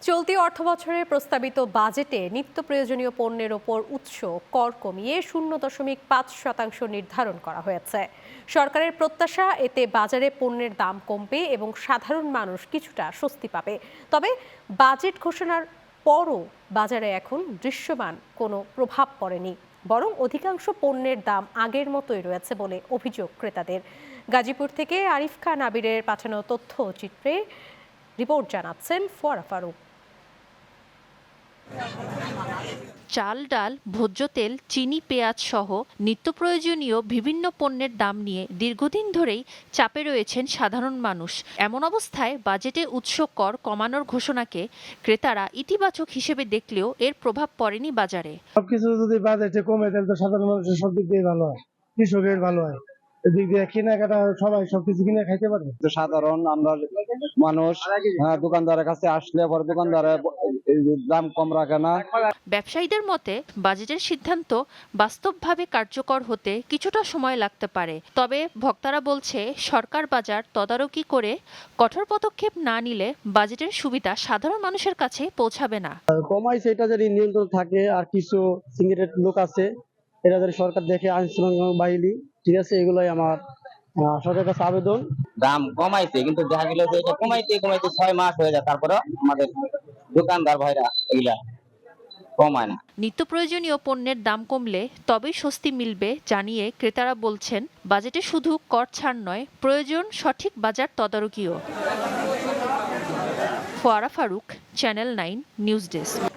চলতি অর্থবছরের প্রস্তাবিত বাজেটে নিত্য প্রয়োজনীয় পণ্যের ওপর উৎস কর কমিয়ে 0.5% নির্ধারণ করা হয়েছে। সরকারের প্রত্যাশা, এতে বাজারে পণ্যের দাম কমবে এবং সাধারণ মানুষ কিছুটা স্বস্তি পাবে। তবে বাজেট ঘোষণার পরও বাজারে এখন দৃশ্যমান কোনো প্রভাব পড়েনি, বরং অধিকাংশ পণ্যের দাম আগের মতোই রয়েছে বলে অভিযোগ ক্রেতাদের। গাজীপুর থেকে আরিফ খান আবিরের পাঠানো তথ্যচিত্রে রিপোর্ট জানাচ্ছেন ফোয়ারা ফারুক। চাল, ডাল, ভোজ্য তেল, চিনি, পেঁয়াজ সহ নিত্য প্রয়োজনীয় বিভিন্ন পণ্যের দাম নিয়ে দীর্ঘদিন ধরেই চাপে রয়েছেন সাধারণ মানুষ। এমন অবস্থায় বাজেটে উৎস কর কমানোর ঘোষণাকে ক্রেতারা ইতিবাচক হিসেবে দেখলেও এর প্রভাব পড়েনি বাজারে। সবকিছু যদি বাজেটে কমে তাহলে তো সাধারণ মানুষের সব দিক দিয়ে ভালো হয়, কৃষকের ভালো হয়। এদিক দিয়ে কেনাকাটা সবাই সবকিছু কিনে খাইতে পারে। সাধারণ আমরা মানুষ দোকানদারের কাছে আসলে পরে দোকানদারের দাম কম রাখে না। ব্যবসায়ীদের মতে বাজেটের সিদ্ধান্ত বাস্তবভাবে কার্যকর হতে কিছুটা সময় লাগতে পারে। তবে ভক্তরা বলছে, সরকার বাজার তদারকি করে কঠোর পদক্ষেপ না নিলে বাজেটের সুবিধা সাধারণ মানুষের কাছে পৌঁছাবে না। কমাইছে এটা যদি নিয়ন্ত্রণ থাকে, আর কিছু সিগারেট লোক আছে এটা যদি সরকার দেখে, আইন শৃঙ্খলা বাহিনী, ঠিক আছে, এগুলাই আমার সরকারের কাছে আবেদন। দাম কমাইছে কিন্তু দেখা গেল যে এটা কমাইতে কমাইতে 6 মাস হয়ে যায়, তারপরে আমাদের দোকানদার ভাইরা এগুলা কমায় না। নিত্য প্রয়োজনীয় পণ্যের দাম কমলে তবেই স্বস্তি মিলবে জানিয়ে ক্রেতারা বলছেন, বাজেটে শুধু কর ছাড় নয়, প্রয়োজন সঠিক বাজার তদারকিও। ফোয়ারা ফারুক, চ্যানেল 9 নিউজ ডেস্ক।